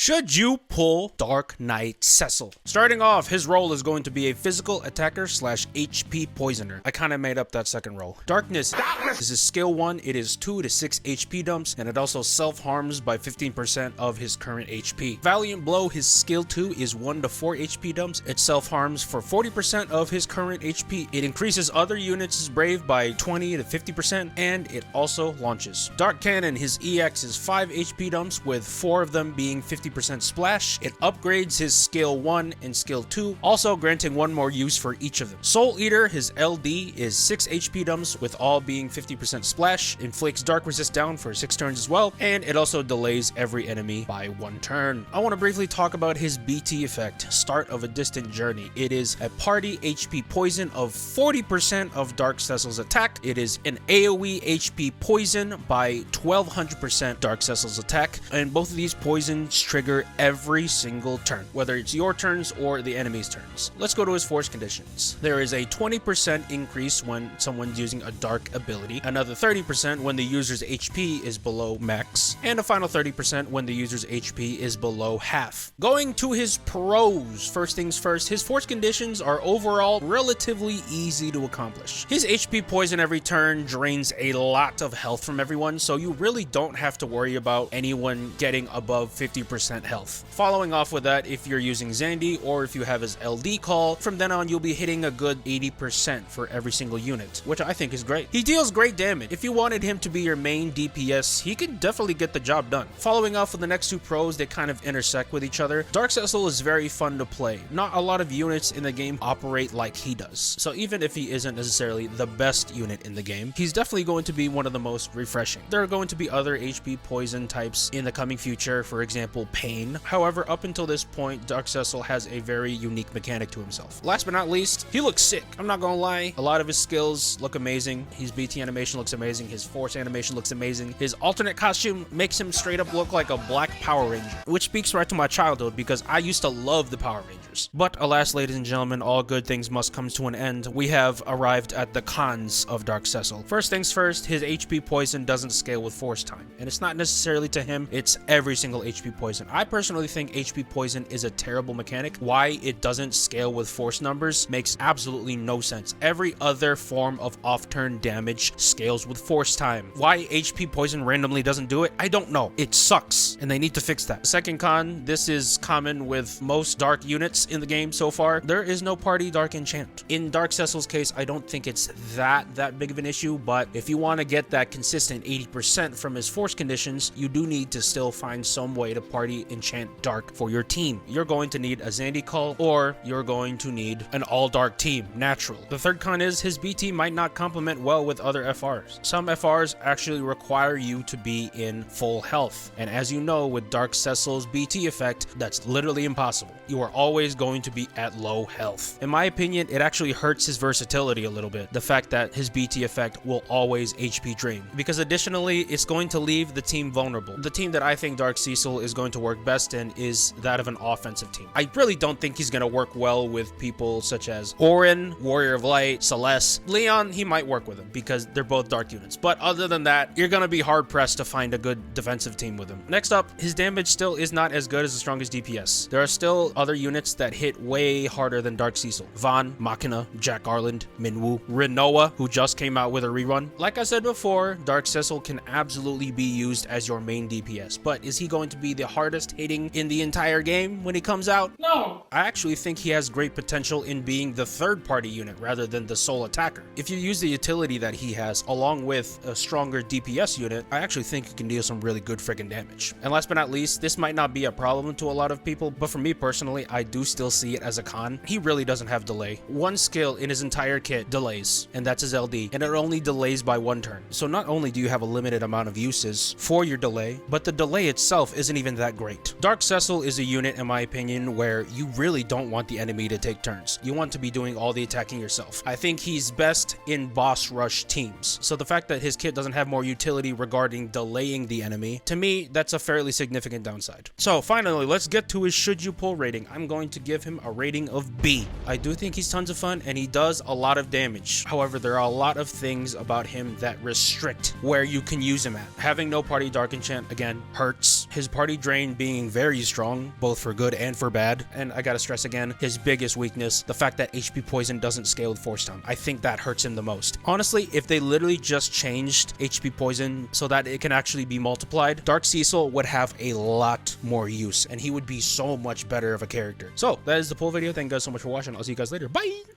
Should you pull Dark Knight Cecil? Starting off, his role is going to be a physical attacker slash HP poisoner. I kind of made up that second role. Darkness is his skill 1. It is 2 to 6 HP dumps, and it also self-harms by 15% of his current HP. Valiant Blow, his skill 2 is 1 to 4 HP dumps. It self-harms for 40% of his current HP. It increases other units' brave by 20 to 50%, and it also launches. Dark Cannon, his EX is 5 HP dumps, with 4 of them being 50% splash. It upgrades his skill 1 and skill 2, also granting 1 more use for each of them. Soul Eater, his LD is 6 HP dumps, with all being 50% splash. Inflicts dark resist down for 6 turns as well, and it also delays every enemy by 1 turn. I want to briefly talk about his BT effect, Start of a Distant Journey. It is a party HP poison of 40% of Dark Cecil's attack. It is an AoE HP poison by 1200% Dark Cecil's attack, and both of these poisons trigger every single turn, whether it's your turns or the enemy's turns. Let's go to his force conditions. There is a 20% increase when someone's using a dark ability, another 30% when the user's HP is below max, and a final 30% when the user's HP is below half. Going to his pros, first things first, his force conditions are overall relatively easy to accomplish. His HP poison every turn drains a lot of health from everyone, so you really don't have to worry about anyone getting above 50% health. Following off with that, if you're using Zandy or if you have his LD call, from then on you'll be hitting a good 80% for every single unit, which I think is great. He deals great damage. If you wanted him to be your main DPS, he can definitely get the job done. Following off with the next 2 pros, they kind of intersect with each other. Dark Cecil is very fun to play. Not a lot of units in the game operate like he does, so even if he isn't necessarily the best unit in the game, he's definitely going to be one of the most refreshing. There are going to be other HP poison types in the coming future, for example Pain. However, up until this point, Dark Cecil has a very unique mechanic to himself. Last but not least, he looks sick. I'm not gonna lie, a lot of his skills look amazing. His BT animation looks amazing. His force animation looks amazing. His alternate costume makes him straight up look like a black Power Ranger, which speaks right to my childhood because I used to love the Power Rangers. But alas, ladies and gentlemen, all good things must come to an end. We have arrived at the cons of Dark Cecil. First things first, his HP poison doesn't scale with force time, and it's not necessarily to him, it's every single HP poison. I personally think HP poison is a terrible mechanic. Why it doesn't scale with force numbers makes absolutely no sense. Every other form of off-turn damage scales with force time. Why HP poison randomly doesn't do it, I don't know. It sucks, and they need to fix that. Second con, this is common with most dark units in the game so far. There is no party dark enchant. In Dark Cecil's case, I don't think it's that big of an issue, but if you want to get that consistent 80% from his force conditions, you do need to still find some way to party enchant dark for your team. You're going to need a Zandy call, or you're going to need an all dark team, natural. The third con is his BT might not complement well with other FRs. Some FRs actually require you to be in full health, and as you know, with Dark Cecil's BT effect, that's literally impossible. You are always going to be at low health. In my opinion, it actually hurts his versatility a little bit, the fact that his BT effect will always HP drain, because additionally, it's going to leave the team vulnerable. The team that I think Dark Cecil is going to work best in is that of an offensive team. I really don't think he's going to work well with people such as Orin, Warrior of Light, Celeste. Leon, he might work with him because they're both dark units, but other than that, you're going to be hard pressed to find a good defensive team with him. Next up, his damage still is not as good as the strongest DPS. There are still other units that hit way harder than Dark Cecil. Vaughn, Machina, Jack Garland, Minwoo, Rinoa, who just came out with a rerun. Like I said before, Dark Cecil can absolutely be used as your main DPS, but is he going to be the hardest hitting in the entire game when he comes out? No. I actually think he has great potential in being the third party unit rather than the sole attacker. If you use the utility that he has along with a stronger DPS unit, I actually think he can deal some really good freaking damage. And last but not least, this might not be a problem to a lot of people, but for me personally, I do still see it as a con. He really doesn't have delay. One skill in his entire kit delays, and that's his LD, and it only delays by 1 turn. So not only do you have a limited amount of uses for your delay, but the delay itself isn't even that great. Dark Cecil is a unit, in my opinion, where you really don't want the enemy to take turns. You want to be doing all the attacking yourself. I think he's best in boss rush teams. So the fact that his kit doesn't have more utility regarding delaying the enemy, to me, that's a fairly significant downside. So finally, let's get to his should you pull rating. I'm going to give him a rating of B. I do think he's tons of fun, and he does a lot of damage. However, there are a lot of things about him that restrict where you can use him at. Having no party dark enchant, again, hurts. His party drain being very strong, both for good and for bad. And I gotta stress again, his biggest weakness, the fact that HP Poison doesn't scale with Force Town. I think that hurts him the most. Honestly, if they literally just changed HP Poison so that it can actually be multiplied, Dark Cecil would have a lot more use, and he would be so much better of a character. So that is the poll video. Thank you guys so much for watching. I'll see you guys later. Bye!